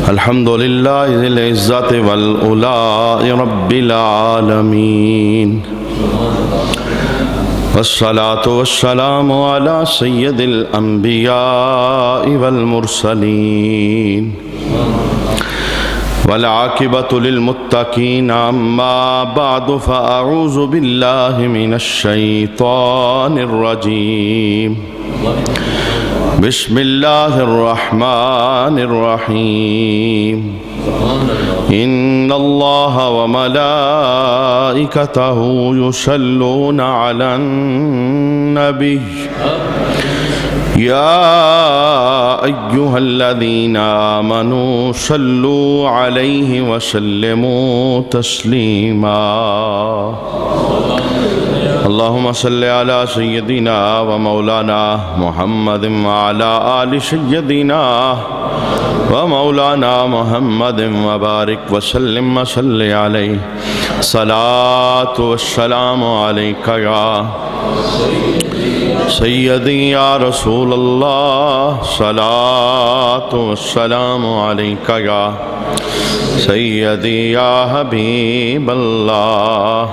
الحمد لله ذي العزة والعلاء رب العالمين والصلاة والسلام على سيد الأنبياء والمرسلين والعاقبة للمتقين أما بعد فأعوذ بالله من الشيطان الرجيم بسم الله الرحمن الرحيم إن الله وملائكته يصلون على النبي يا أيها الذين آمنوا صلوا عليه وسلموا تسليما اللهم صل على سيدنا ومولانا محمد وعلى آل سيدنا ومولانا محمد وبارك وسلم وصل عليه صلاة والسلام عليك يا سيدي يا رسول الله صلاة والسلام عليك يا سيدي يا حبيب الله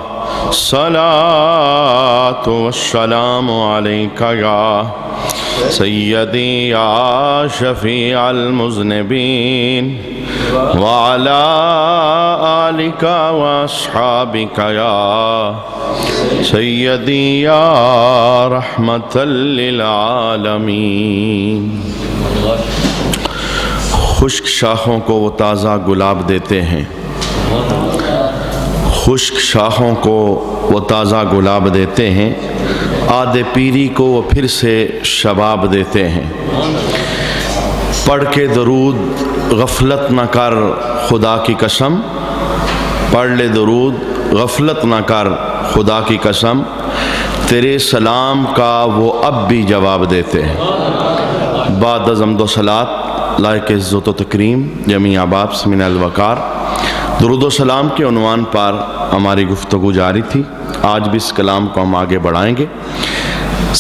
صلاة والسلام عليك يا سيدي يا شفيع المذنبين وعلى آلك وأصحابك يا سيدي يا رحمة للعالمین۔ خشک شاخوں کو وہ تازہ گلاب دیتے ہیں، خشک شاخوں کو وہ تازہ گلاب دیتے ہیں، آدھے پیری کو وہ پھر سے شباب دیتے ہیں۔ پڑھ کے درود غفلت نہ کر خدا کی قسم، پڑھ لے درود غفلت نہ کر خدا کی قسم، تیرے سلام کا وہ اب بھی جواب دیتے ہیں۔ بعد از حمد و صلات لائق عزت و تکریم جمیع احباب سے من الوقار، درود و سلام کے عنوان پر ہماری گفتگو جاری تھی۔ آج بھی اس کلام کو ہم آگے بڑھائیں گے۔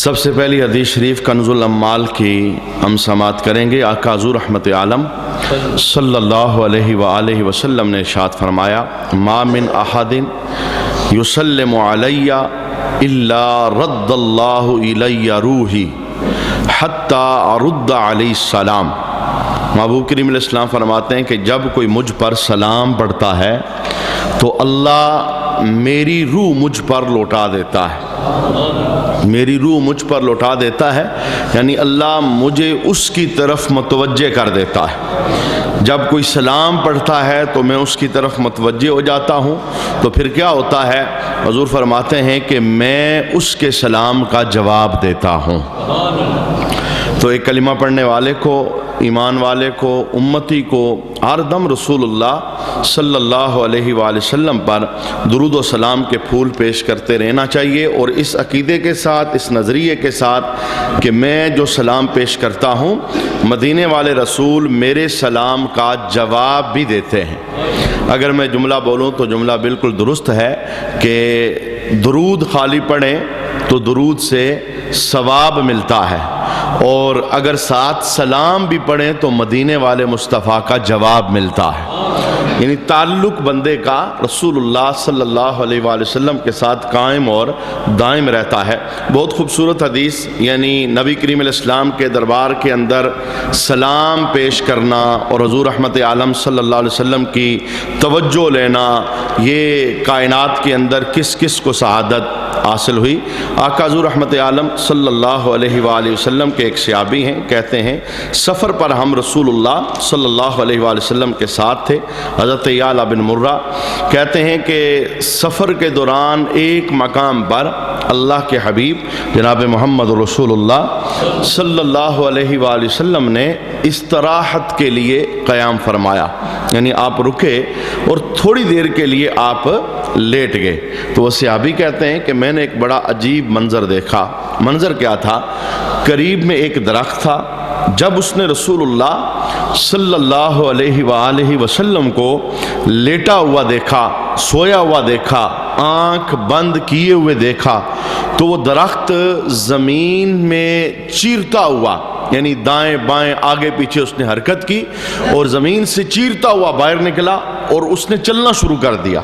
سب سے پہلی حدیث شریف کنز الاموال کی ہم سماعت کریں گے۔ آقا حضور رحمت عالم صلی اللہ علیہ وآلہ وسلم نے ارشاد فرمایا، ما من احد یسلم علی الا رد اللہ الی روحی حتی ارد علیہ السلام۔ محبوب کریم علیہ السلام فرماتے ہیں کہ جب کوئی مجھ پر سلام پڑھتا ہے تو اللہ میری روح مجھ پر لوٹا دیتا ہے، میری روح مجھ پر لوٹا دیتا ہے، یعنی اللہ مجھے اس کی طرف متوجہ کر دیتا ہے۔ جب کوئی سلام پڑھتا ہے تو میں اس کی طرف متوجہ ہو جاتا ہوں، تو پھر کیا ہوتا ہے؟ حضور فرماتے ہیں کہ میں اس کے سلام کا جواب دیتا ہوں۔ تو ایک کلمہ پڑھنے والے کو، ایمان والے کو، امتی کو ہر دم رسول اللہ صلی اللہ علیہ وآلہ وسلم پر درود و سلام کے پھول پیش کرتے رہنا چاہیے، اور اس عقیدے کے ساتھ، اس نظریے کے ساتھ کہ میں جو سلام پیش کرتا ہوں مدینے والے رسول میرے سلام کا جواب بھی دیتے ہیں۔ اگر میں جملہ بولوں تو جملہ بالکل درست ہے کہ درود خالی پڑھیں تو درود سے ثواب ملتا ہے، اور اگر ساتھ سلام بھی پڑھیں تو مدینے والے مصطفیٰ کا جواب ملتا ہے، یعنی تعلق بندے کا رسول اللہ صلی اللہ علیہ وآلہ وسلم کے ساتھ قائم اور دائم رہتا ہے۔ بہت خوبصورت حدیث، یعنی نبی کریم علیہ السلام کے دربار کے اندر سلام پیش کرنا اور حضور رحمت عالم صلی اللہ علیہ وسلم کی توجہ لینا، یہ کائنات کے اندر کس کس کو سعادت حاصل ہوئی؟ آقا حضور رحمت عالم صلی اللہ علیہ وآلہ وسلم کے ایک صحابی ہیں، کہتے ہیں سفر پر ہم رسول اللہ صلی اللہ علیہ وآلہ وسلم کے ساتھ تھے۔ حضرت یعلا بن مرہ کہتے ہیں کہ سفر کے دوران ایک مقام پر اللہ کے حبیب جناب محمد رسول اللہ صلی اللہ علیہ وآلہ وسلم نے استراحت کے لیے قیام فرمایا، یعنی آپ رکے اور تھوڑی دیر کے لیے آپ لیٹ گئے۔ تو وہ صحابی کہتے ہیں کہ میں نے ایک بڑا عجیب منظر دیکھا۔ منظر کیا تھا؟ قریب میں ایک درخت تھا، جب اس نے رسول اللہ صلی اللہ علیہ وآلہ وسلم کو لیٹا ہوا دیکھا، سویا ہوا دیکھا، آنکھ بند کیے ہوئے دیکھا، تو وہ درخت زمین میں چیرتا ہوا یعنی دائیں بائیں آگے پیچھے اس نے حرکت کی اور زمین سے چیرتا ہوا باہر نکلا اور اس نے چلنا شروع کر دیا۔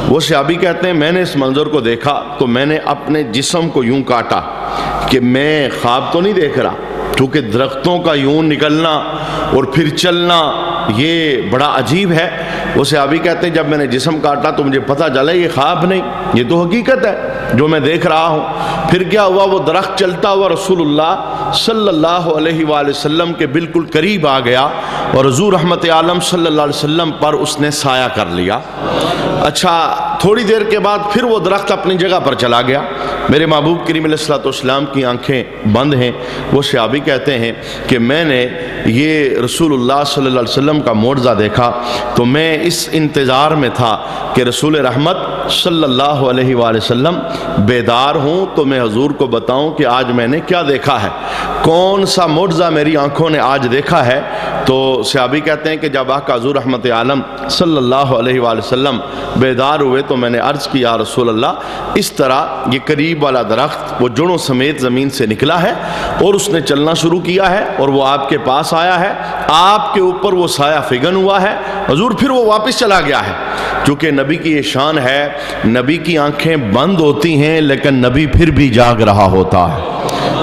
وہ صحابی کہتے ہیں میں نے اس منظر کو دیکھا تو میں نے اپنے جسم کو یوں کاٹا کہ میں خواب تو نہیں دیکھ رہا، کیونکہ درختوں کا یوں نکلنا اور پھر چلنا یہ بڑا عجیب ہے۔ وہ صحابی کہتے ہیں جب میں نے جسم کاٹا تو مجھے پتہ چلا یہ خواب نہیں، یہ تو حقیقت ہے جو میں دیکھ رہا ہوں۔ پھر کیا ہوا، وہ درخت چلتا ہوا رسول اللہ صلی اللہ علیہ وآلہ وسلم کے بالکل قریب آ گیا اور حضور رحمت عالم صلی اللہ علیہ وسلم پر اس نے سایہ کر لیا۔ اچھا تھوڑی دیر کے بعد پھر وہ درخت اپنی جگہ پر چلا گیا۔ میرے محبوب کریم علیہ الصلوۃ والسلام کی آنکھیں بند ہیں۔ وہ صحابی کہتے ہیں کہ میں نے یہ رسول اللہ صلی اللہ علیہ وسلم کا معجزہ دیکھا تو میں اس انتظار میں تھا کہ رسول رحمت صلی اللہ علیہ وآلہ وسلم بیدار ہوں تو میں حضور کو بتاؤں کہ آج میں نے کیا دیکھا ہے، کون سا معجزہ میری آنکھوں نے آج دیکھا ہے۔ تو صحابی کہتے ہیں کہ جب آقا حضور رحمت عالم صلی اللہ علیہ وآلہ وسلم بیدار ہوئے تو میں نے عرض کیا رسول اللہ اس طرح یہ قریب والا درخت وہ جڑوں سمیت زمین سے نکلا ہے اور اس نے چلنا شروع کیا ہے اور وہ آپ کے پاس آیا ہے، آپ کے اوپر وہ سایہ فگن ہوا ہے، حضور پھر وہ واپس چلا گیا ہے۔ کیونکہ نبی کی یہ شان ہے، نبی کی آنکھیں بند ہوتی ہیں لیکن نبی پھر بھی جاگ رہا ہوتا ہے۔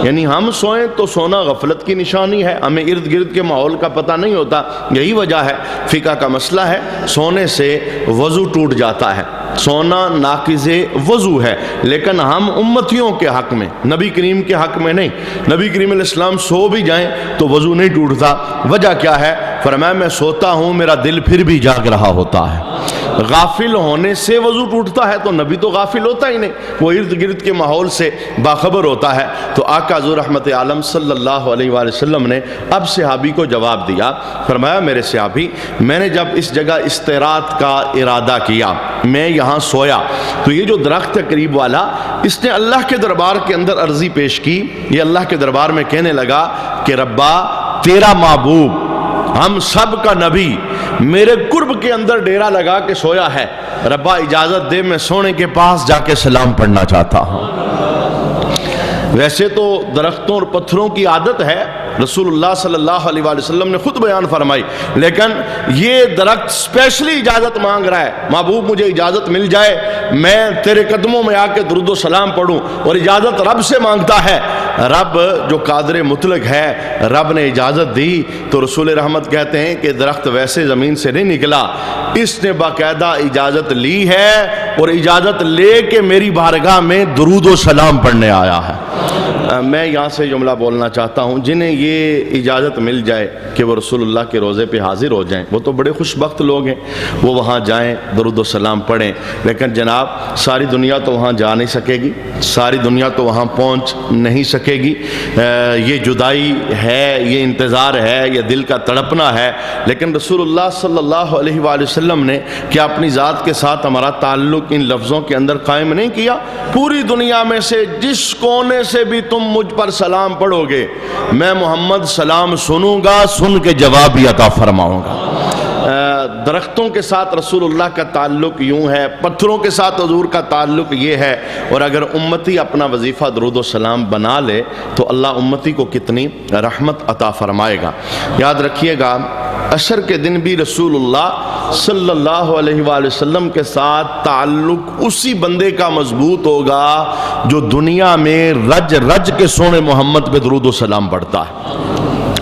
یعنی ہم سوئیں تو سونا غفلت کی نشانی ہے، ہمیں ارد گرد کے ماحول کا پتہ نہیں ہوتا، یہی وجہ ہے فقہ کا مسئلہ ہے سونے سے وضو ٹوٹ جاتا ہے، سونا ناقض وضو ہے، لیکن ہم امتیوں کے حق میں نبی کریم کے حق میں نہیں۔ نبی کریم علیہ السلام سو بھی جائیں تو وضو نہیں ٹوٹتا، وجہ کیا ہے؟ فرمایا میں سوتا ہوں میرا دل پھر بھی جاگ رہا ہوتا ہے۔ غافل ہونے سے وضو ٹوٹتا ہے تو نبی تو غافل ہوتا ہی نہیں، وہ ارد گرد کے ماحول سے باخبر ہوتا ہے۔ تو آقا حضور رحمت عالم صلی اللہ علیہ وآلہ وسلم نے اب صحابی کو جواب دیا، فرمایا میرے صحابی میں نے جب اس جگہ استراحت کا ارادہ کیا، میں یہاں سویا تو یہ جو درخت ہے قریب والا اس نے اللہ کے دربار کے اندر عرضی پیش کی، یہ اللہ کے دربار میں کہنے لگا کہ ربا تیرا محبوب ہم سب کا نبی میرے قرب کے اندر ڈیرا لگا کے سویا ہے، ربا اجازت دے میں سونے کے پاس جا کے سلام پڑھنا چاہتا ہوں۔ ویسے تو درختوں اور پتھروں کی عادت ہے، رسول اللہ صلی اللہ علیہ وآلہ وسلم نے خود بیان فرمائی، لیکن یہ درخت اسپیشلی اجازت مانگ رہا ہے، محبوب مجھے اجازت مل جائے میں تیرے قدموں میں آ کے درود و سلام پڑھوں، اور اجازت رب سے مانگتا ہے۔ رب جو قادر مطلق ہے، رب نے اجازت دی تو رسول رحمت کہتے ہیں کہ درخت ویسے زمین سے نہیں نکلا، اس نے باقاعدہ اجازت لی ہے اور اجازت لے کے میری بارگاہ میں درود و سلام پڑھنے آیا ہے۔ میں یہاں سے جملہ بولنا چاہتا ہوں، جنہیں یہ اجازت مل جائے کہ وہ رسول اللہ کے روضے پہ حاضر ہو جائیں وہ تو بڑے خوش بخت لوگ ہیں، وہ وہاں جائیں درود و سلام پڑھیں، لیکن جناب ساری دنیا تو وہاں جا نہیں سکے گی، ساری دنیا تو وہاں پہنچ نہیں سکے گی، یہ جدائی ہے، یہ انتظار ہے، یہ دل کا تڑپنا ہے، لیکن رسول اللہ صلی اللہ علیہ وآلہ وسلم نے کیا اپنی ذات کے ساتھ ہمارا تعلق ان لفظوں کے اندر قائم نہیں کیا؟ پوری دنیا میں سے جس کونے سے بھی تم مجھ پر سلام پڑھو گے میں محمد سلام سنوں گا، سن کے جواب بھی عطا فرماؤں گا۔ درختوں کے ساتھ رسول اللہ کا تعلق یوں ہے، پتھروں کے ساتھ حضور کا تعلق یہ ہے، اور اگر امتی اپنا وظیفہ درود و سلام بنا لے تو اللہ امتی کو کتنی رحمت عطا فرمائے گا۔ یاد رکھیے گا عشر کے دن بھی رسول اللہ صلی اللہ علیہ وآلہ وسلم کے ساتھ تعلق اسی بندے کا مضبوط ہوگا جو دنیا میں رج رج کے سونے محمد پہ درود و سلام پڑھتا ہے۔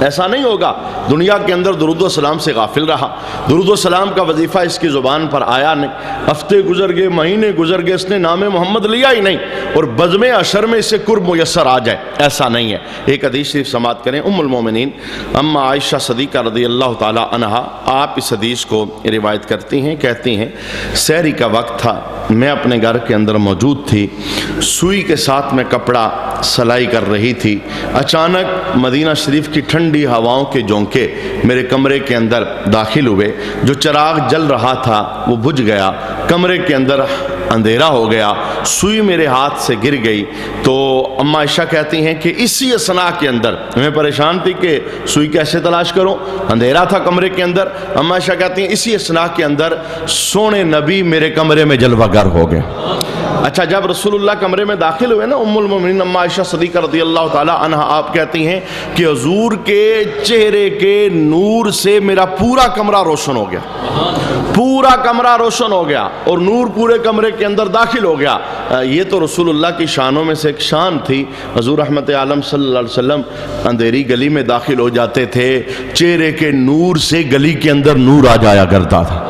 ایسا نہیں ہوگا دنیا کے اندر درود و سلام سے غافل رہا، درود و سلام کا وظیفہ اس کی زبان پر آیا نہیں، ہفتے گزر گئے، مہینے گزر گئے، اس نے نام محمد لیا ہی نہیں، اور بزم عشر میں اسے قرب میسر آ جائے، ایسا نہیں ہے۔ ایک حدیث شریف سماعت کریں، ام المومنین اما عائشہ صدیقہ رضی اللہ تعالی عنہا آپ اس حدیث کو روایت کرتی ہیں، کہتی ہیں سحری کا وقت تھا، میں اپنے گھر کے اندر موجود تھی، سوئی کے ساتھ میں کپڑا سلائی کر رہی تھی، اچانک مدینہ شریف کی ٹھنڈی ہواؤں کے جھونکے میرے کمرے کے اندر داخل ہوئے، جو چراغ جل رہا تھا وہ بجھ گیا، کمرے کے اندر اندھیرا ہو گیا، سوئی میرے ہاتھ سے گر گئی۔ تو اما عائشہ کہتی ہیں کہ اسی اثناء کے اندر میں پریشان تھی کہ سوئی کیسے تلاش کروں، اندھیرا تھا کمرے کے اندر، اما عائشہ کہتی ہیں اسی اثناء کے اندر سونے نبی میرے کمرے میں جلوہ گر ہو گئے۔ اچھا جب رسول اللہ کمرے میں داخل ہوئے نا، ام المومنین اما عائشہ صدیقہ رضی اللہ تعالی عنہا آپ کہتی ہیں کہ حضور کے چہرے کے نور سے میرا پورا کمرہ روشن ہو گیا، پورا کمرہ روشن ہو گیا اور نور پورے کمرے کے اندر داخل ہو گیا۔ یہ تو رسول اللہ کی شانوں میں سے ایک شان تھی۔ حضور رحمت عالم صلی اللہ علیہ وسلم اندھیری گلی میں داخل ہو جاتے تھے، چہرے کے نور سے گلی کے اندر نور آ جایا کرتا تھا۔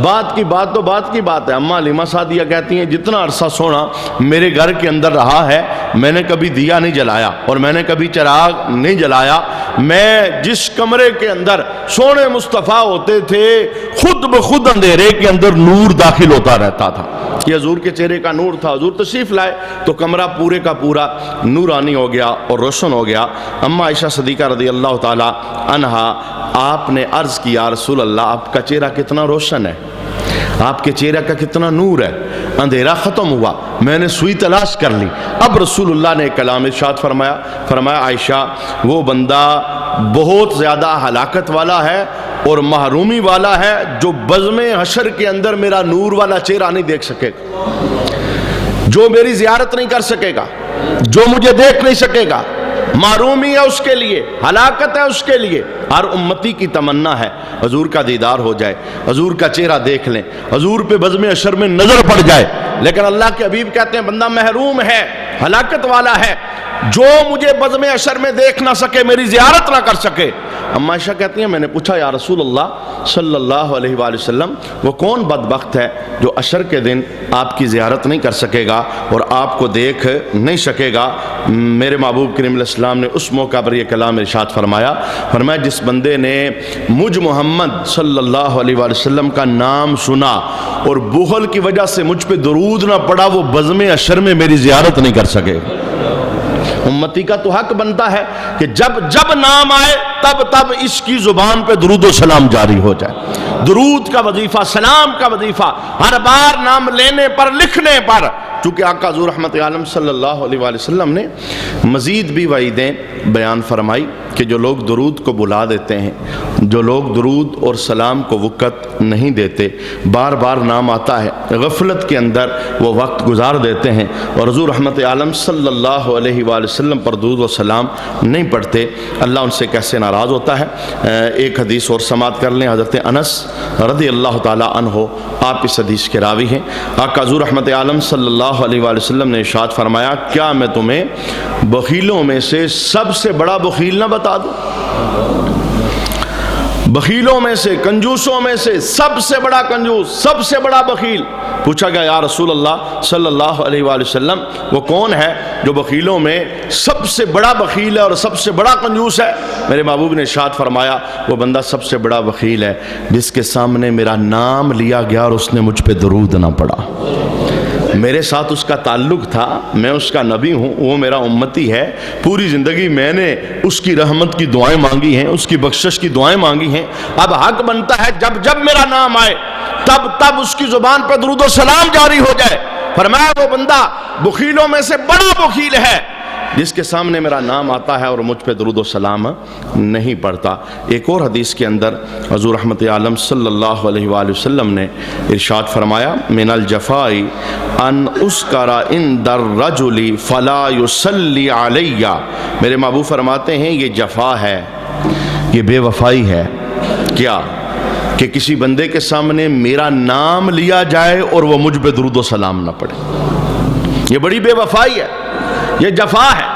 بات کی بات تو بات کی بات ہے، اماں حلیمہ سعدیہ کہتی ہیں جتنا عرصہ سونا میرے گھر کے اندر رہا ہے، میں نے کبھی دیا نہیں جلایا اور میں نے کبھی چراغ نہیں جلایا۔ میں جس کمرے کے اندر سونے مصطفیٰ ہوتے تھے، خود بخود اندھیرے کے اندر نور داخل ہوتا رہتا تھا۔ یہ حضور کے چہرے کا نور تھا۔ حضور تشریف لائے تو کمرہ پورے کا پورا نورانی ہو گیا اور روشن ہو گیا۔ اما عائشہ صدیقہ رضی اللہ تعالی عنہا آپ نے عرض کیا، یا رسول اللہ آپ کا چہرہ کتنا روشن ہے، آپ کے چہرے کا کتنا نور ہے، اندھیرا ختم ہوا، میں نے سوئی تلاش کر لی۔ اب رسول اللہ نے کلام ارشاد فرمایا عائشہ وہ بندہ بہت زیادہ ہلاکت والا ہے اور محرومی والا ہے جو بزم حشر کے اندر میرا نور والا چہرہ نہیں دیکھ سکے گا، جو میری زیارت نہیں کر سکے گا، جو مجھے دیکھ نہیں سکے گا۔ محرومی ہے اس کے لیے، ہلاکت ہے اس کے لیے۔ ہر امتی کی تمنا ہے حضور کا دیدار ہو جائے، حضور کا چہرہ دیکھ لیں، حضور پہ بزم حشر میں نظر پڑ جائے، لیکن اللہ کے حبیب کہتے ہیں بندہ محروم ہے، ہلاکت والا ہے جو مجھے بزم حشر میں دیکھ نہ سکے، میری زیارت نہ کر سکے۔ اما عائشہ کہتی ہیں میں نے پوچھا یا رسول اللہ صلی اللہ علیہ وآلہ وسلم وہ کون بدبخت ہے جو عشر کے دن آپ کی زیارت نہیں کر سکے گا اور آپ کو دیکھ نہیں سکے گا؟ میرے محبوب کریم علیہ السلام نے اس موقع پر یہ کلام ارشاد فرمایا جس بندے نے مجھ محمد صلی اللہ علیہ وآلہ وسلم کا نام سنا اور بخل کی وجہ سے مجھ پہ درود نہ پڑا، وہ بزم عشر میں میری زیارت نہیں کر سکے گا۔ امتی کا تو حق بنتا ہے کہ جب نام آئے تب اس کی زبان پہ درود و سلام جاری ہو جائے، درود کا وظیفہ، سلام کا وظیفہ، ہر بار نام لینے پر، لکھنے پر۔ چونکہ آقا حضور رحمت عالم صلی اللہ علیہ وآلہ وسلم نے مزید بھی وعیدیں بیان فرمائی کہ جو لوگ درود کو بلا دیتے ہیں، جو لوگ درود اور سلام کو وقت نہیں دیتے، بار بار نام آتا ہے، غفلت کے اندر وہ وقت گزار دیتے ہیں اور حضور رحمت عالم صلی اللہ علیہ وآلہ وسلم پر درود و سلام نہیں پڑھتے، اللہ ان سے کیسے ناراض ہوتا ہے۔ ایک حدیث اور سماعت کر لیں، حضرت انس رضی اللہ تعالی عنہ آپ اس حدیث کے راوی ہیں۔ آقا حضور رحمت عالم صلی اللہ علیہ وآلہ وسلم نے ارشاد فرمایا کیا میں تمہیں بخیلوں میں سے سب سے بڑا بخیل نہ بتا دوں؟ بخیلوں میں سے، کنجوسوں میں سے سب سے بڑا کنجوس، سب سے بڑا بخیل۔ پوچھا گیا یا رسول اللہ صلی اللہ علیہ وآلہ وسلم وہ کون ہے جو بخیلوں میں سب سے بڑا بخیل ہے اور سب سے بڑا کنجوس ہے؟ میرے محبوب نے ارشاد فرمایا وہ بندہ سب سے بڑا بخیل ہے جس کے سامنے میرا نام لیا گیا اور اس نے مجھ پہ درود نہ پڑا۔ میرے ساتھ اس کا تعلق تھا، میں اس کا نبی ہوں، وہ میرا امتی ہے، پوری زندگی میں نے اس کی رحمت کی دعائیں مانگی ہیں، اس کی بخشش کی دعائیں مانگی ہیں۔ اب حق بنتا ہے جب میرا نام آئے تب اس کی زبان پہ درود و سلام جاری ہو جائے۔ فرمایا وہ بندہ بخیلوں میں سے بڑا بخیل ہے جس کے سامنے میرا نام آتا ہے اور مجھ پہ درود و سلام نہیں پڑتا۔ ایک اور حدیث کے اندر حضور رحمت عالم صلی اللہ علیہ وآلہ وسلم نے ارشاد فرمایا من الجفاء ان اسکر عند الرجل فلا یصلی علی۔ میرے محبوب فرماتے ہیں یہ جفا ہے، یہ بے وفائی ہے۔ کیا کہ کسی بندے کے سامنے میرا نام لیا جائے اور وہ مجھ پہ درود و سلام نہ پڑے، یہ بڑی بے وفائی ہے، یہ جفا ہے،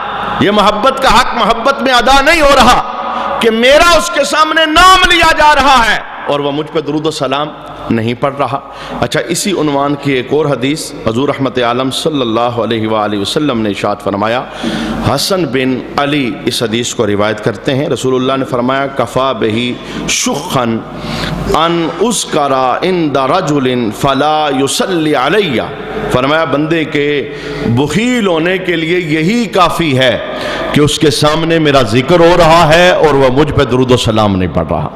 یہ محبت کا حق محبت میں ادا نہیں ہو رہا کہ میرا اس کے سامنے نام لیا جا رہا ہے اور وہ مجھ پہ درود و سلام نہیں پڑھ رہا۔ اچھا اسی عنوان کی ایک اور حدیث حضور رحمت عالم صلی اللہ علیہ وآلہ وسلم نے ارشاد فرمایا، حسن بن علی اس حدیث کو روایت کرتے ہیں، رسول اللہ نے فرمایا کفا بہی شخن ان اسکر عند رجل فلا یصلی علی۔ فرمایا بندے کے بخیل ہونے کے لیے یہی کافی ہے کہ اس کے سامنے میرا ذکر ہو رہا ہے اور وہ مجھ پہ درود و سلام نہیں پڑھ رہا۔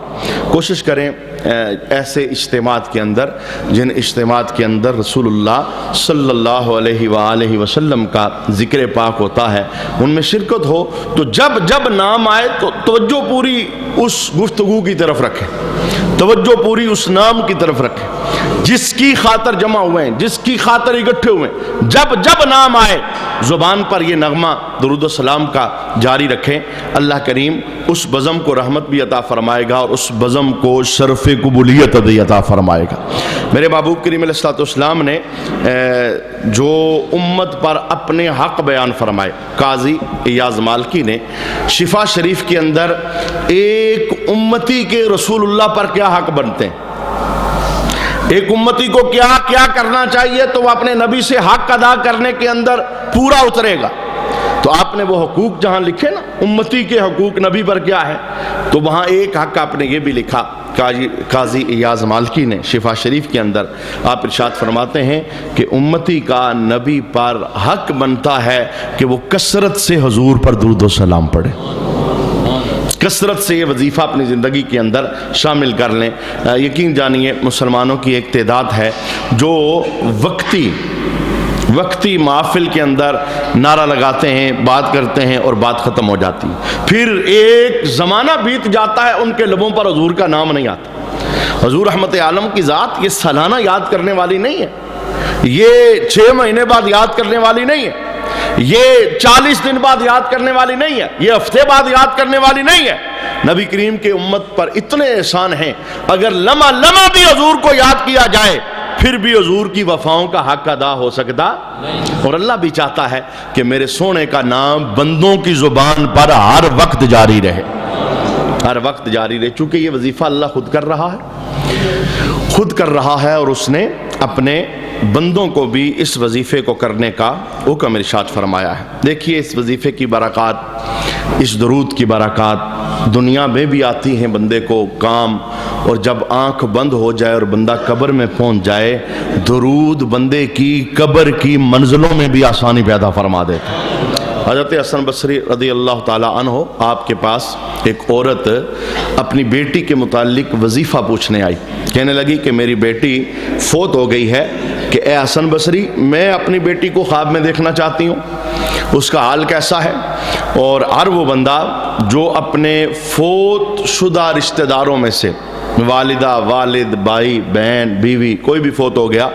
کوشش کریں ایسے اجتماعات اجتماعات کے اندر، جن اجتماعات کے اندر رسول اللہ صلی اللہ علیہ وآلہ وسلم کا ذکر پاک ہوتا ہے، ان میں شرکت ہو تو جب جب نام آئے تو توجہ پوری اس گفتگو کی طرف رکھیں، توجہ پوری اس نام کی طرف رکھیں، جس کی خاطر جمع ہوئے ہیں، جس کی خاطر اکٹھے ہوئے ہیں، جب جب نام آئے زبان پر یہ نغمہ درود و سلام کا جاری رکھیں۔ اللہ کریم اس بزم کو رحمت بھی عطا فرمائے گا اور اس بزم کو شرف قبولیت بھی عطا فرمائے گا۔ میرے محبوب کریم علیہ الصلوۃ والسلام نے جو امت پر اپنے حق بیان فرمائے، قاضی ایاز مالکی نے شفا شریف کے اندر ایک امتی کے رسول اللہ پر کیا حق بنتے ہیں، ایک امتی کو کیا کیا کرنا چاہیے، تو وہ اپنے نبی سے حق ادا کرنے کے اندر پورا اترے گا۔ تو آپ نے وہ حقوق جہاں لکھے نا، امتی کے حقوق نبی پر کیا ہے، تو وہاں ایک حق آپ نے یہ بھی لکھا، قاضی ایاز مالکی نے شفا شریف کے اندر آپ ارشاد فرماتے ہیں کہ امتی کا نبی پر حق بنتا ہے کہ وہ کثرت سے حضور پر درود و سلام پڑھے، کثرت سے یہ وظیفہ اپنی زندگی کے اندر شامل کر لیں۔ یقین جانیے مسلمانوں کی ایک تعداد ہے جو وقتی محفل کے اندر نعرہ لگاتے ہیں، بات کرتے ہیں اور بات ختم ہو جاتی ہے، پھر ایک زمانہ بیت جاتا ہے ان کے لبوں پر حضور کا نام نہیں آتا۔ حضور رحمت عالم کی ذات یہ سالانہ یاد کرنے والی نہیں ہے، یہ 6 مہینے بعد یاد کرنے والی نہیں ہے، یہ 40 دن بعد یاد کرنے والی نہیں ہے، یہ ہفتے بعد یاد کرنے والی نہیں ہے۔ نبی کریم کے امت پر اتنے احسان ہیں، اگر لمحہ لمحہ بھی حضور کو یاد کیا جائے پھر بھی حضور کی وفاؤں کا حق ادا ہو سکتا، اور اللہ بھی چاہتا ہے کہ میرے سونے کا نام بندوں کی زبان پر ہر وقت جاری رہے، ہر وقت جاری رہے، چونکہ یہ وظیفہ اللہ خود کر رہا ہے اور اس نے اپنے بندوں کو بھی اس وظیفے کو کرنے کا حکم ارشاد فرمایا ہے۔ دیکھیے اس وظیفے کی برکات، اس درود کی برکات دنیا میں بھی آتی ہیں بندے کو کام، اور جب آنکھ بند ہو جائے اور بندہ قبر میں پہنچ جائے، درود بندے کی قبر کی منزلوں میں بھی آسانی پیدا فرما دیتا ہے۔ حضرت حسن بصری رضی اللہ تعالیٰ عنہ آپ کے پاس ایک عورت اپنی بیٹی کے متعلق وظیفہ پوچھنے آئی، کہنے لگی کہ میری بیٹی فوت ہو گئی ہے، کہ اے حسن بصری میں اپنی بیٹی کو خواب میں دیکھنا چاہتی ہوں، اس کا حال کیسا ہے؟ اور ہر وہ بندہ جو اپنے فوت شدہ رشتہ داروں میں سے والدہ، والد، بھائی، بہن، بیوی، کوئی بھی فوت ہو گیا،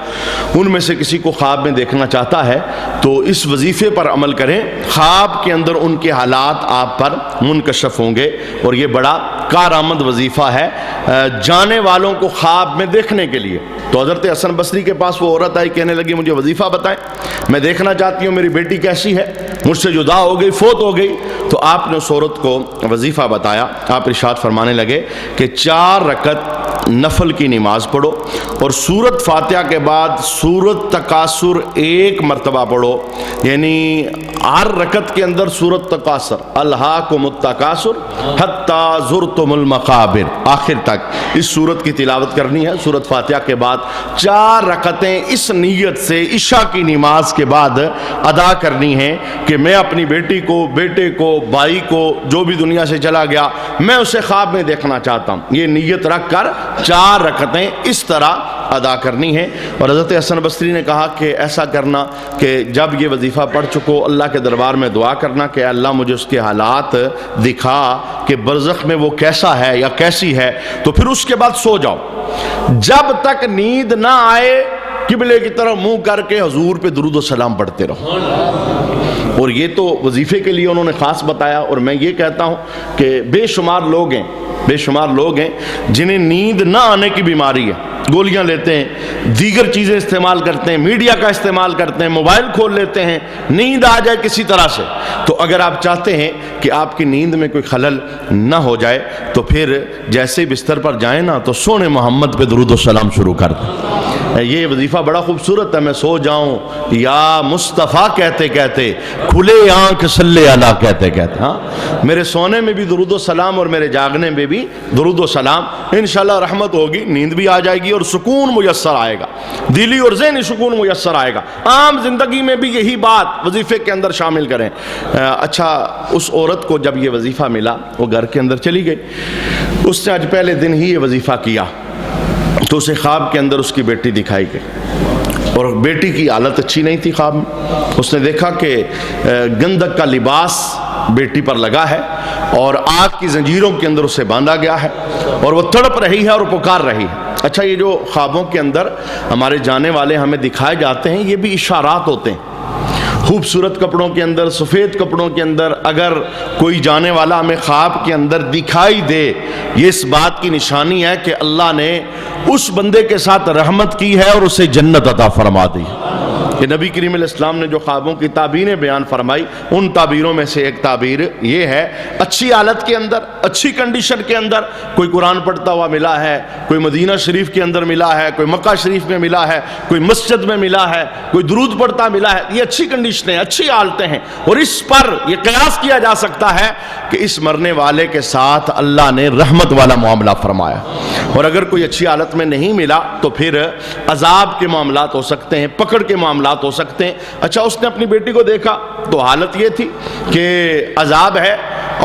ان میں سے کسی کو خواب میں دیکھنا چاہتا ہے تو اس وظیفے پر عمل کریں، خواب کے اندر ان کے حالات آپ پر منکشف ہوں گے، اور یہ بڑا کارآمد وظیفہ ہے جانے والوں کو خواب میں دیکھنے کے لیے۔ تو حضرت حسن بصری کے پاس وہ عورت آئی، کہنے لگی مجھے وظیفہ بتائیں، میں دیکھنا چاہتی ہوں میری بیٹی کیسی ہے، مجھ سے جدا ہو گئی، فوت ہو گئی۔ تو آپ نے اس عورت کو وظیفہ بتایا، آپ ارشاد فرمانے لگے کہ 4 رکعت نفل کی نماز پڑھو اور سورت فاتحہ کے بعد سورت تکاثر 1 مرتبہ پڑھو، یعنی ہر رکعت کے اندر سورت تکاثر، الہاکم التکاثر حتی زرتم المقابر، آخر تک اس سورت کی تلاوت کرنی ہے۔ سورت فاتحہ کے بعد 4 رکعتیں اس نیت سے عشاء کی نماز کے بعد ادا کرنی ہیں کہ میں اپنی بیٹی کو، بیٹے کو، بھائی کو، جو بھی دنیا سے چلا گیا، میں اسے خواب میں دیکھنا چاہتا ہوں۔ یہ نیت رکھ کر 4 رکعتیں اس طرح ادا کرنی ہے۔ اور حضرت حسن بصری نے کہا کہ ایسا کرنا کہ جب یہ وظیفہ پڑھ چکو اللہ کے دربار میں دعا کرنا کہ اللہ مجھے اس کے حالات دکھا کہ برزخ میں وہ کیسا ہے یا کیسی ہے، تو پھر اس کے بعد سو جاؤ، جب تک نیند نہ آئے قبلے کی طرف منہ کر کے حضور پہ درود و سلام پڑھتے رہو۔ اور یہ تو وظیفے کے لیے انہوں نے خاص بتایا، اور میں یہ کہتا ہوں کہ بے شمار لوگ ہیں جنہیں نیند نہ آنے کی بیماری ہے، گولیاں لیتے ہیں، دیگر چیزیں استعمال کرتے ہیں، میڈیا کا استعمال کرتے ہیں، موبائل کھول لیتے ہیں، نیند آ جائے کسی طرح سے۔ تو اگر آپ چاہتے ہیں کہ آپ کی نیند میں کوئی خلل نہ ہو جائے تو پھر جیسے بستر پر جائیں نا تو سونے محمد پہ درود و سلام شروع کر دیں۔ یہ وظیفہ بڑا خوبصورت ہے، میں سو جاؤں یا مصطفیٰ کہتے کہتے، کھلے آنکھ صلی اللہ کہتے کہتے، ہاں میرے سونے میں بھی درود و سلام اور میرے جاگنے میں بھی درود و سلام، انشاءاللہ رحمت ہوگی، نیند بھی آ جائے گی اور سکون میسر آئے گا، دلی اور ذہنی سکون میسر آئے گا۔ عام زندگی میں بھی یہی بات وظیفے کے اندر شامل کریں۔ اچھا، اس عورت کو جب یہ وظیفہ ملا وہ گھر کے اندر چلی گئی، اس نے آج پہلے دن ہی یہ وظیفہ کیا، تو اسے خواب کے اندر اس کی بیٹی دکھائی گئی، اور بیٹی کی حالت اچھی نہیں تھی۔ خواب میں اس نے دیکھا کہ گندک کا لباس بیٹی پر لگا ہے اور آگ کی زنجیروں کے اندر اسے باندھا گیا ہے، اور وہ تڑپ رہی ہے اور پکار رہی ہے۔ اچھا، یہ جو خوابوں کے اندر ہمارے جانے والے ہمیں دکھائے جاتے ہیں، یہ بھی اشارات ہوتے ہیں۔ خوبصورت کپڑوں کے اندر، سفید کپڑوں کے اندر اگر کوئی جانے والا ہمیں خواب کے اندر دکھائی دے، یہ اس بات کی نشانی ہے کہ اللہ نے اس بندے کے ساتھ رحمت کی ہے اور اسے جنت عطا فرما دی۔ کہ نبی کریم علیہ السلام نے جو خوابوں کی تعبیریں بیان فرمائی، ان تعبیروں میں سے ایک تعبیر یہ ہے، اچھی حالت کے اندر، اچھی کنڈیشن کے اندر کوئی قرآن پڑھتا ہوا ملا ہے، کوئی مدینہ شریف کے اندر ملا ہے، کوئی مکہ شریف میں ملا ہے، کوئی مسجد میں ملا ہے، کوئی درود پڑھتا ملا ہے، یہ اچھی کنڈیشنیں، اچھی حالتیں ہیں، اور اس پر یہ قیاس کیا جا سکتا ہے کہ اس مرنے والے کے ساتھ اللہ نے رحمت والا معاملہ فرمایا۔ اور اگر کوئی اچھی حالت میں نہیں ملا تو پھر عذاب کے معاملات ہو سکتے ہیں، پکڑ کے معاملات ہو سکتے ہیں۔ اچھا، اس نے اپنی بیٹی کو دیکھا تو حالت یہ تھی کہ عذاب ہے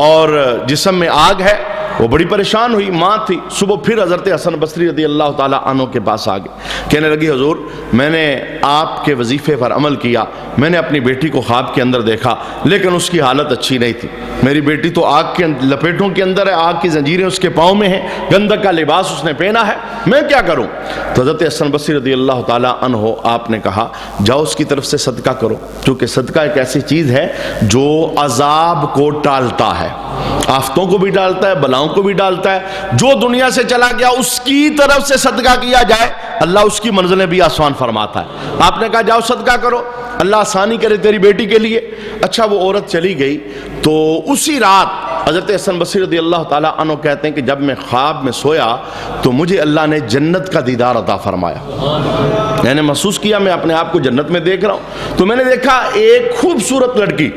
اور جسم میں آگ ہے، وہ بڑی پریشان ہوئی، ماں تھی۔ صبح پھر حضرت حسن بصری رضی اللہ تعالیٰ عنہ کے پاس آ گئی، کہنے لگی حضور میں نے آپ کے وظیفے پر عمل کیا، میں نے اپنی بیٹی کو خواب کے اندر دیکھا لیکن اس کی حالت اچھی نہیں تھی، میری بیٹی تو آگ کے لپیٹوں کے اندر ہے، آگ کی زنجیریں اس کے پاؤں میں ہیں، گندک کا لباس اس نے پہنا ہے، میں کیا کروں؟ تو حضرت حسن بصری رضی اللہ تعالیٰ عنہ آپ نے کہا جاؤ اس کی طرف سے صدقہ کرو، کیونکہ صدقہ ایک ایسی چیز ہے جو عذاب کو ٹالتا ہے، آفتوں کو بھی ڈالتا ہے، بلاؤں کو بھی ڈالتا ہے۔ جو دنیا سے چلا گیا اس کی طرف سے صدقہ کیا جائے، اللہ اس کی منزلیں بھی آسان فرماتا ہے۔ آپ نے کہا جاؤ صدقہ کرو، اللہ آسانی کرے تیری بیٹی کے لیے۔ اچھا، وہ عورت چلی گئی تو اسی رات حضرت حسن بصری رضی اللہ تعالیٰ عنہ کہتے ہیں کہ جب میں خواب میں سویا تو مجھے اللہ نے جنت کا دیدار عطا فرمایا، میں نے محسوس کیا میں اپنے آپ کو جنت میں دیکھ رہا ہوں۔ تو میں نے دیکھا ایک خوبصورت لڑکی،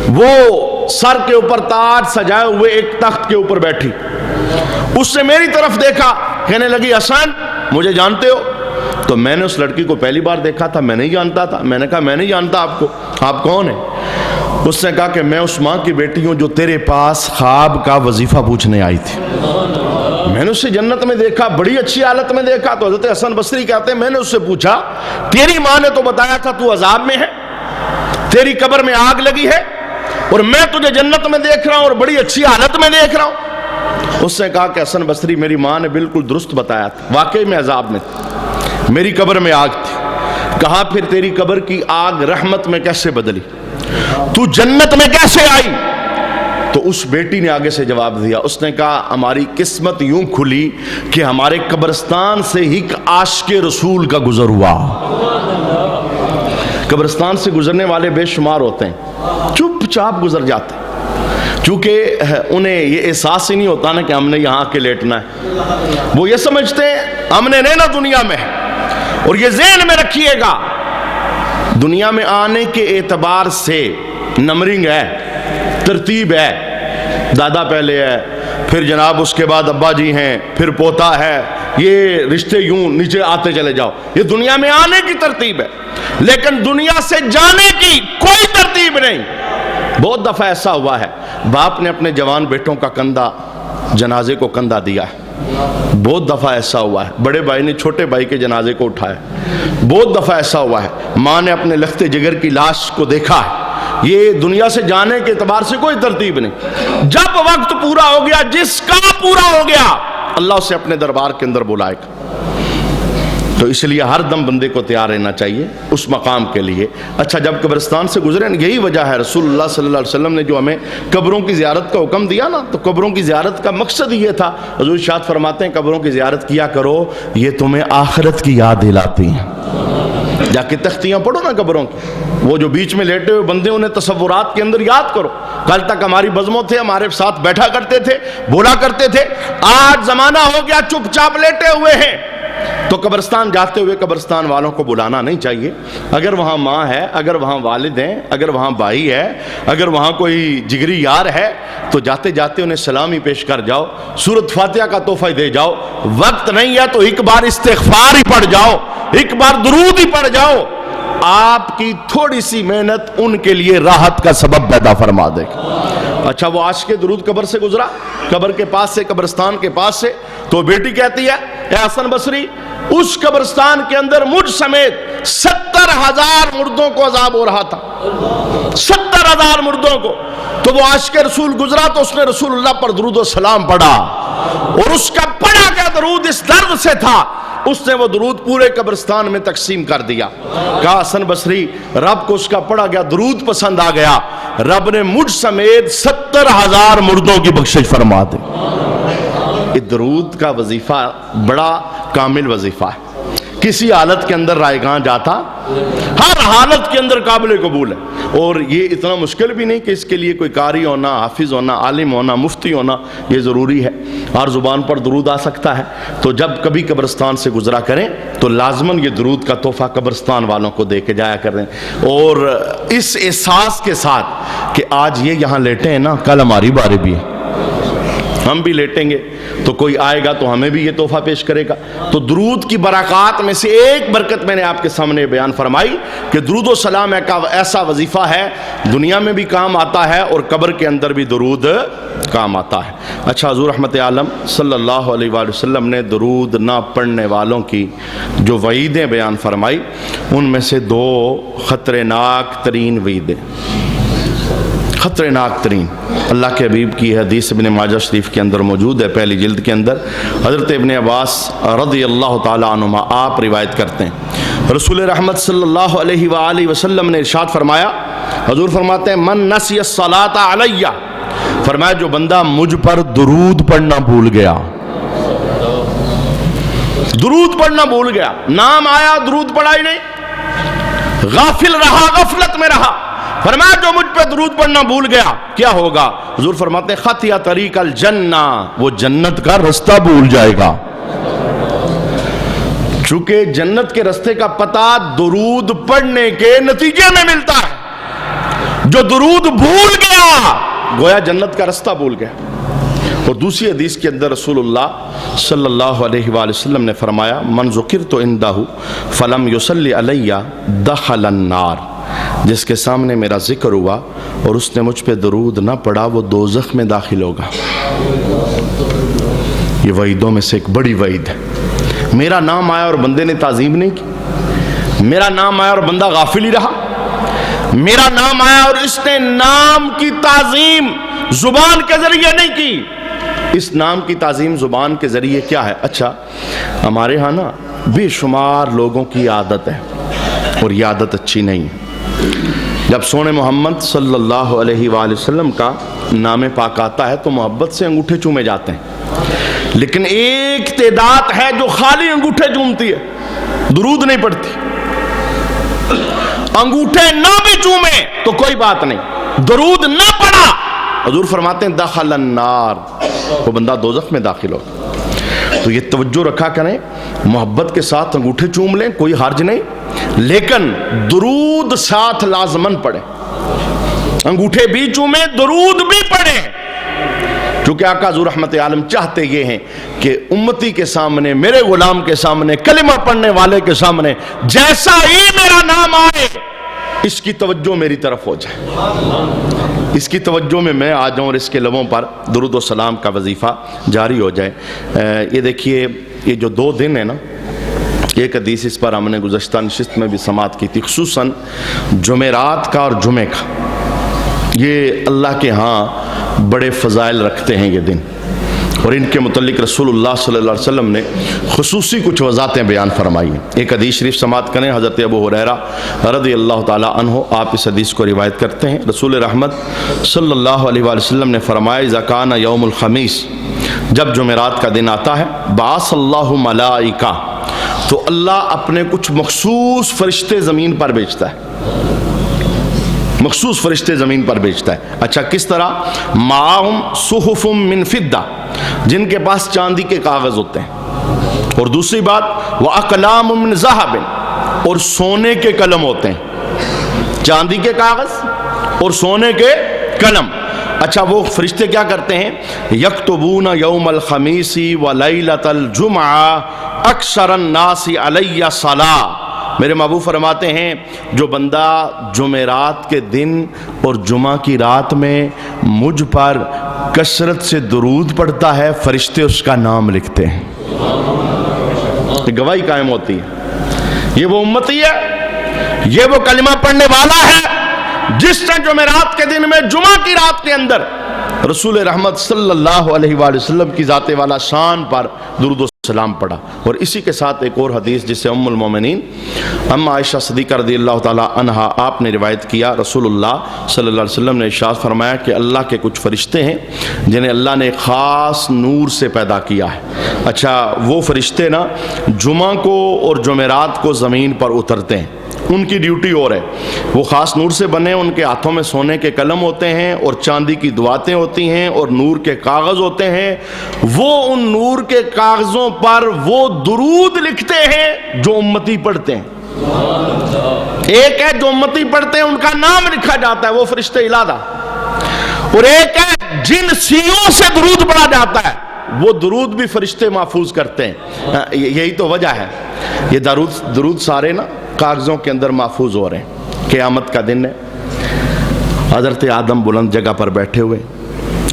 وہ سر کے اوپر تاج سجائے ہوئے ایک تخت کے اوپر بیٹھی، اس نے میری طرف دیکھا، کہنے لگی حسن مجھے جانتے ہو؟ تو میں نے اس لڑکی کو پہلی بار دیکھا تھا، میں نہیں جانتا تھا، میں نے کہا میں نہیں جانتا آپ کو، آپ کون ہیں؟ اس نے کہا کہ میں اس ماں کی بیٹی ہوں جو تیرے پاس خواب کا وظیفہ پوچھنے آئی تھی، میں نے اسے جنت میں دیکھا، بڑی اچھی حالت میں دیکھا۔ تو حضرت حسن بصری کہتے ہیں میں نے اس سے پوچھا تیری ماں نے تو بتایا تھا تو عذاب میں ہے، تیری قبر میں آگ لگی ہے، اور میں تجھے جنت میں دیکھ رہا ہوں اور بڑی اچھی حالت میں دیکھ رہا ہوں۔ اس نے کہا کہ حسن بصری میری ماں نے بالکل درست بتایا تھا، واقعی میں عذاب میں تھی، میری قبر میں آگ تھی۔ کہا پھر تیری قبر کی آگ رحمت میں کیسے بدلی، تو جنت میں کیسے آئی؟ تو اس بیٹی نے آگے سے جواب دیا، اس نے کہا ہماری قسمت یوں کھلی کہ ہمارے قبرستان سے ایک عاشق رسول کا گزر ہوا۔ قبرستان سے گزرنے والے بے شمار ہوتے ہیں، چپ چاپ گزر جاتے ہیں، چونکہ انہیں یہ احساس ہی نہیں ہوتا نا کہ ہم نے یہاں کے لیٹنا ہے، وہ یہ سمجھتے ہیں ہم نے رہنا دنیا میں ہے۔ اور یہ ذہن میں رکھیے گا، دنیا میں آنے کے اعتبار سے نمبرنگ ہے، ترتیب ہے، دادا پہلے ہے، پھر جناب اس کے بعد ابا جی ہیں، پھر پوتا ہے، یہ رشتے یوں نیچے آتے چلے جاؤ، یہ دنیا میں آنے کی ترتیب ہے، لیکن دنیا سے جانے کی کوئی ترتیب نہیں۔ بہت دفعہ ایسا ہوا ہے باپ نے اپنے جوان بیٹوں کا کندھا جنازے کو کندھا دیا ہے، بہت دفعہ ایسا ہوا ہے بڑے بھائی نے چھوٹے بھائی کے جنازے کو اٹھایا، بہت دفعہ ایسا ہوا ہے ماں نے اپنے لخت جگر کی لاش کو دیکھا ہے۔ یہ دنیا سے جانے کے اعتبار سے کوئی ترتیب نہیں، جب وقت پورا ہو گیا، جس کا پورا ہو گیا، اللہ اسے اپنے دربار کے اندر بلائے گا۔ تو اس لیے ہر دم بندے کو تیار رہنا چاہیے اس مقام کے لیے۔ اچھا، جب قبرستان سے گزرے، یہی وجہ ہے رسول اللہ صلی اللہ علیہ وسلم نے جو ہمیں قبروں کی زیارت کا حکم دیا نا، تو قبروں کی زیارت کا مقصد یہ تھا، حضور ارشاد فرماتے ہیں قبروں کی زیارت کیا کرو، یہ تمہیں آخرت کی یاد دلاتی ہیں۔ جا کے تختیاں پڑھو نا قبروں کی، وہ جو بیچ میں لیٹے ہوئے بندے انہیں تصورات کے اندر یاد کرو، کل تک ہماری بزموں تھے، ہمارے ساتھ بیٹھا کرتے تھے، بولا کرتے تھے، آج زمانہ ہو گیا چپ چاپ لیٹے ہوئے ہیں۔ تو قبرستان جاتے ہوئے قبرستان والوں کو بلانا نہیں چاہیے، اگر وہاں ماں ہے، اگر وہاں والد ہیں، اگر وہاں بھائی ہے، اگر وہاں کوئی جگری یار ہے تو جاتے جاتے انہیں سلامی پیش کر جاؤ، سورۃ فاتحہ کا تحفہ دے جاؤ، وقت نہیں ہے تو ایک بار استغفار ہی پڑھ جاؤ، ایک بار درود ہی پڑھ جاؤ، آپ کی تھوڑی سی محنت ان کے لیے راحت کا سبب پیدا فرما دے گی۔ اچھا وہ عاشق درود قبر سے گزرا، قبر کے پاس سے، قبرستان کے پاس سے، تو بیٹی کہتی ہے اے حسن بصری اس قبرستان کے اندر مجھ سمیت 70,000 مردوں کو عذاب ہو رہا تھا، 70,000 مردوں کو. تو وہ عاشق رسول گزرا تو اس نے رسول اللہ پر درود و سلام پڑھا، اور اس کا پڑھا گیا درود اس درد سے تھا، اس نے وہ درود پورے قبرستان میں تقسیم کر دیا. کہا حسن بصری رب کو اس کا پڑھا گیا درود پسند آ گیا، رب نے مجھ سمیت 70,000 مردوں کی بخشش فرما دی. یہ درود کا وظیفہ بڑا کامل وظیفہ ہے، کسی حالت کے اندر رائگاں جاتا، ہر حالت کے اندر قابل قبول ہے. اور یہ اتنا مشکل بھی نہیں کہ اس کے لیے کوئی قاری ہونا، حافظ ہونا، عالم ہونا، مفتی ہونا یہ ضروری ہے، ہر زبان پر درود آ سکتا ہے. تو جب کبھی قبرستان سے گزرا کریں تو لازماً یہ درود کا تحفہ قبرستان والوں کو دے کے جایا کریں، اور اس احساس کے ساتھ کہ آج یہ یہاں لیٹے ہیں نا، کل ہماری باری بھی ہے، ہم بھی لیٹیں گے تو کوئی آئے گا تو ہمیں بھی یہ تحفہ پیش کرے گا. تو درود کی برکات میں سے ایک برکت میں نے آپ کے سامنے بیان فرمائی کہ درود و سلام ایک ایسا وظیفہ ہے دنیا میں بھی کام آتا ہے اور قبر کے اندر بھی درود کام آتا ہے. اچھا حضور رحمت عالم صلی اللہ علیہ وآلہ وسلم نے درود نہ پڑھنے والوں کی جو وعیدیں بیان فرمائی ان میں سے دو خطرناک ترین وعیدیں، خطرناک ترین. اللہ کے حبیب کی حدیث ابن ماجہ شریف کے اندر موجود ہے، پہلی جلد کے اندر. حضرت ابن عباس رضی اللہ تعالی عنہما آپ روایت کرتے ہیں رسول رحمت صلی اللہ علیہ وآلہ وسلم نے ارشاد فرمایا، حضور فرماتے ہیں من نسی الصلاۃ علیہ، فرمایا جو بندہ مجھ پر درود پڑھنا بھول گیا، درود پڑھنا بھول گیا، نام آیا درود پڑھا ہی نہیں، غافل رہا، غفلت میں رہا، فرمایا جو مجھ پہ درود پڑھنا بھول گیا کیا ہوگا؟ حضور فرماتے ہیں خطیہ طریق الجنہ، وہ جنت کا رستہ بھول جائے گا. چونکہ جنت کے رستے کا پتہ درود پڑھنے کے نتیجے میں ملتا ہے، جو درود بھول گیا گویا جنت کا رستہ بھول گیا. اور دوسری حدیث کے اندر رسول اللہ صلی اللہ علیہ وآلہ وسلم نے فرمایا من ذکرت عندہ فلم یصلی علیہ دخل النار، جس کے سامنے میرا ذکر ہوا اور اس نے مجھ پہ درود نہ پڑھا وہ دوزخ میں داخل ہوگا. یہ وعیدوں میں سے ایک بڑی وعید ہے. میرا نام آیا اور بندے نے تعظیم نہیں کی، میرا نام آیا اور بندہ غافل ہی رہا، میرا نام آیا اور اس نے نام کی تعظیم زبان کے ذریعے نہیں کی. اس نام کی تعظیم زبان کے ذریعے کیا ہے؟ اچھا ہمارے ہاں نا بے شمار لوگوں کی عادت ہے اور یہ عادت اچھی نہیں ہے. جب سونے محمد صلی اللہ علیہ وآلہ وسلم کا نام پاک آتا ہے تو محبت سے انگوٹھے چومے جاتے ہیں، لیکن ایک تعداد ہے جو خالی انگوٹھے چومتی ہے، درود نہیں پڑھتی. انگوٹھے نہ بھی چومے تو کوئی بات نہیں، درود نہ پڑھا حضور فرماتے ہیں دخل النار، وہ بندہ دوزخ میں داخل ہوگا. تو یہ توجہ رکھا کریں، محبت کے ساتھ انگوٹھے چوم لیں کوئی حرج نہیں، لیکن درود ساتھ لازمن پڑھیں، انگوٹھے بھی چومیں درود بھی پڑھیں. کیونکہ آقا حضور رحمت عالم چاہتے یہ ہیں کہ امتی کے سامنے، میرے غلام کے سامنے، کلمہ پڑھنے والے کے سامنے جیسا ہی میرا نام آئے اس کی توجہ میری طرف ہو جائے، اس کی توجہ میں آ جاؤں اور اس کے لبوں پر درود و سلام کا وظیفہ جاری ہو جائے. یہ دیکھیے یہ جو 2 دن ہیں نا، ایک حدیث اس پر ہم نے گزشتہ نشست میں بھی سماعت کی تھی، خصوصاً جمعرات کا اور جمعے کا، یہ اللہ کے ہاں بڑے فضائل رکھتے ہیں یہ دن، اور ان کے متعلق رسول اللہ صلی اللہ علیہ وسلم نے خصوصی کچھ وضاحتیں بیان فرمائی ہیں. ایک حدیث شریف سماعت کریں، حضرت ابو ہریرہ رضی اللہ تعالی عنہ آپ اس حدیث کو روایت کرتے ہیں، رسول رحمت صلی اللہ علیہ وآلہ وسلم نے فرمایا اذا کان یوم الخمیس، جب جمعرات کا دن آتا ہے، بعث اللہ ملائکہ، تو اللہ اپنے کچھ مخصوص فرشتے زمین پر بھیجتا ہے، مخصوص فرشتے زمین پر بھیجتا ہے. اچھا کس طرح؟ معاہم صحف من فضہ، جن کے پاس چاندی کے کاغذ ہوتے ہیں، اور دوسری بات وَأَقْلَامٌ مِّن ذَهَبٍ، اور سونے کے قلم ہوتے ہیں، چاندی کے کاغذ اور سونے کے قلم. اچھا وہ فرشتے کیا کرتے ہیں؟ یکتبون یوم الخمیس و لیلۃ الجمعہ اکثر الناس علی صلاۃ، میرے محبوب فرماتے ہیں جو بندہ جمعرات کے دن اور جمعہ کی رات میں مجھ پر کثرت سے درود پڑھتا ہے، فرشتے اس کا نام لکھتے ہیں۔ گواہی قائم ہوتی ہے، یہ وہ امتی ہے، یہ وہ کلمہ پڑھنے والا ہے جس نے جمعرات کے دن میں جمعہ کی رات کے اندر رسول رحمت صلی اللہ علیہ وآلہ وسلم کی ذات والا شان پر درود و سلام پڑھا۔ اور اسی کے ساتھ ایک اور حدیث جسے ام المومنین اما عائشہ صدیقہ رضی اللہ تعالی عنہا آپ نے روایت کیا، رسول اللہ صلی اللہ علیہ وسلم نے ارشاد فرمایا کہ اللہ کے کچھ فرشتے ہیں جنہیں اللہ نے خاص نور سے پیدا کیا ہے۔ اچھا، وہ فرشتے نا جمعہ کو اور جمعرات کو زمین پر اترتے ہیں، ان کی ڈیوٹی اور ہے، وہ خاص نور سے بنے، ان کے ہاتھوں میں سونے کے قلم ہوتے ہیں اور چاندی کی دواتیں ہوتی ہیں اور نور کے کاغذ ہوتے ہیں، وہ ان نور کے کاغذوں پر وہ درود لکھتے ہیں جو امتی پڑھتے ہیں۔ ایک ہے جو امتی پڑھتے ہیں ان کا نام لکھا جاتا ہے، وہ فرشتے علیحدہ، اور ایک ہے جن سیوں سے درود پڑھا جاتا ہے وہ درود بھی فرشتے محفوظ کرتے ہیں۔ یہی تو وجہ ہے، یہ درود سارے نا کاغذوں کے اندر محفوظ ہو رہے ہیں۔ قیامت کا دن ہے، حضرت آدم بلند جگہ پر بیٹھے ہوئے،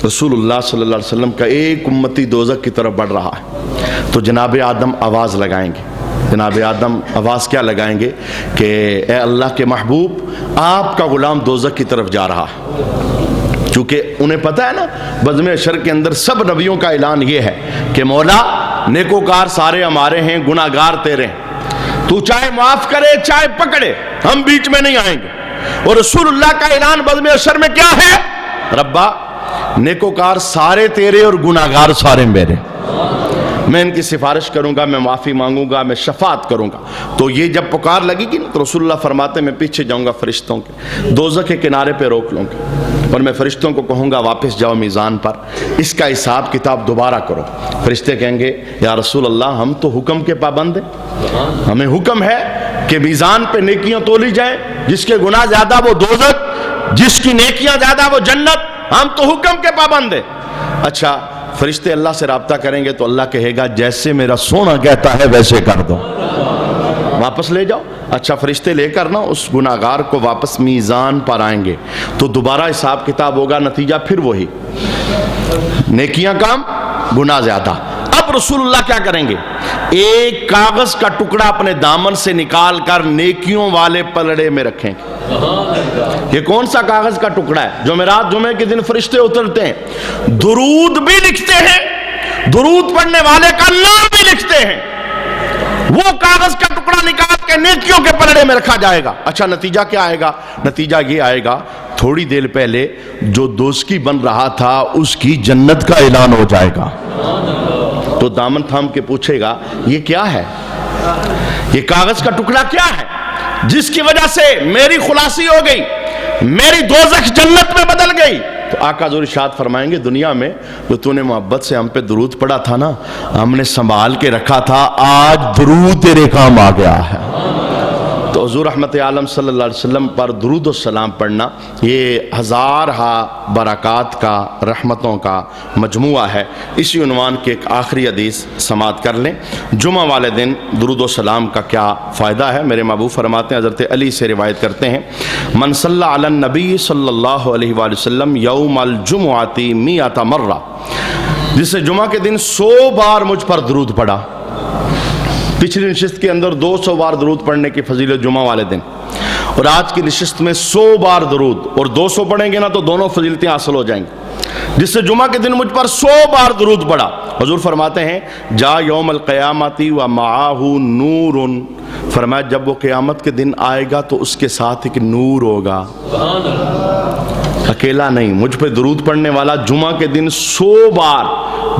رسول اللہ صلی اللہ علیہ وسلم کا ایک امتی دوزخ کی طرف بڑھ رہا ہے، تو جناب آدم آواز لگائیں گے۔ جناب آدم آواز کیا لگائیں گے کہ اے اللہ کے محبوب، آپ کا غلام دوزخ کی طرف جا رہا ہے۔ چونکہ انہیں پتہ ہے نا بزم حشر کے اندر سب نبیوں کا اعلان یہ ہے کہ مولا نیکوکار سارے ہمارے ہیں، گناہگار تیرے ہیں، تو چاہے معاف کرے چاہے پکڑے، ہم بیچ میں نہیں آئیں گے۔ اور رسول اللہ کا اعلان بزم حشر میں کیا ہے؟ ربا نیکوکار سارے تیرے اور گناہگار سارے میرے، میں ان کی سفارش کروں گا، میں معافی مانگوں گا، میں شفاعت کروں گا۔ تو یہ جب پکار لگی گی نا تو رسول اللہ فرماتے میں پیچھے جاؤں گا فرشتوں کے، دوزخ کے کنارے پہ روک لوں گا اور میں فرشتوں کو کہوں گا واپس جاؤ میزان پر، اس کا حساب کتاب دوبارہ کرو۔ فرشتے کہیں گے یا رسول اللہ ہم تو حکم کے پابند ہیں، ہمیں حکم ہے کہ میزان پہ نیکیاں تولی جائیں، جس کے گناہ زیادہ وہ دوزخ، جس کی نیکیاں زیادہ وہ جنت، ہم تو حکم کے پابند ہیں۔ اچھا، فرشتے اللہ سے رابطہ کریں گے تو اللہ کہے گا جیسے میرا سونا کہتا ہے ویسے کر دو، واپس لے جاؤ۔ اچھا، فرشتے لے کر نا اس گناہگار کو واپس میزان پر آئیں گے تو دوبارہ حساب کتاب ہوگا، نتیجہ پھر وہی، نیکیاں کم گناہ زیادہ۔ اب رسول اللہ کیا کریں گے؟ ایک کاغذ کا ٹکڑا اپنے دامن سے نکال کر نیکیوں والے پلڑے میں رکھیں گے۔ یہ کون سا کاغذ کا ٹکڑا ہے؟ جمعرات جمعے کے دن فرشتے اترتے ہیں، درود بھی لکھتے ہیں، درود پڑھنے والے کا نام بھی لکھتے ہیں، وہ کاغذ کا ٹکڑا نکال کے نیکیوں کے پلڑے میں رکھا جائے گا۔ اچھا، نتیجہ کیا آئے گا؟ نتیجہ یہ آئے گا تھوڑی دیر پہلے جو دوزخی بن رہا تھا اس کی جنت کا اعلان ہو جائے گا۔ تو دامن تھام کے پوچھے گا یہ کیا ہے؟ یہ کاغذ کا ٹکڑا کیا ہے جس کی وجہ سے میری خلاصی ہو گئی، میری دوزخ جنت میں بدل گئی؟ تو آقا حضور ارشاد فرمائیں گے دنیا میں جو تو نے محبت سے ہم پہ درود پڑھا تھا نا، ہم نے سنبھال کے رکھا تھا، آج درود تیرے کام آ گیا ہے۔ تو حضور رحمت عالم صلی اللہ علیہ وسلم پر درود و سلام پڑھنا یہ ہزارہا برکات کا، رحمتوں کا مجموعہ ہے۔ اسی عنوان کے ایک آخری حدیث سماعت کر لیں۔ جمعہ والے دن درود و سلام کا کیا فائدہ ہے؟ میرے محبوب فرماتے ہیں، حضرت علی سے روایت کرتے ہیں، من صلی علی النبی صلی اللہ علیہ وآلہ وسلم یوم الجمعۃ 100 مرہ، جس نے جمعہ کے دن 100 بار مجھ پر درود پڑھا۔ پچھلی نشست کے اندر 200 بار درود پڑھنے کی فضیلت جمعہ والے دن، اور آج کی نشست میں 100 بار درود اور 200 پڑھیں گے نا تو دونوں فضیلتیں حاصل ہو جائیں گی۔ جس سے جمعہ کے دن مجھ پر 100 بار درود پڑھا، حضور فرماتے ہیں جا یوم القیامت و معاہ نور، فرمایا جب وہ قیامت کے دن آئے گا تو اس کے ساتھ ایک نور ہوگا، اکیلا نہیں، مجھ پہ درود پڑھنے والا جمعہ کے دن 100 بار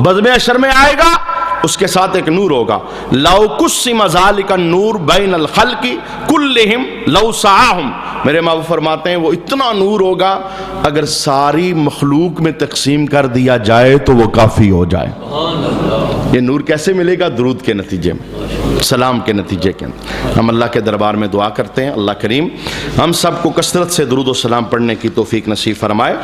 بزم حشر میں آئے گا، اس کے ساتھ ایک نور ہوگا۔ لو قسم ذالک النور بین الخلق کلہم لو سعاہم، میرے محبوب فرماتے ہیں وہ اتنا نور ہوگا اگر ساری مخلوق میں تقسیم کر دیا جائے تو وہ کافی ہو جائے۔ یہ نور کیسے ملے گا؟ درود کے نتیجے میں، سلام کے نتیجے کے اندر۔ ہم اللہ کے دربار میں دعا کرتے ہیں اللہ کریم ہم سب کو کثرت سے درود و سلام پڑھنے کی توفیق نصیب فرمائے۔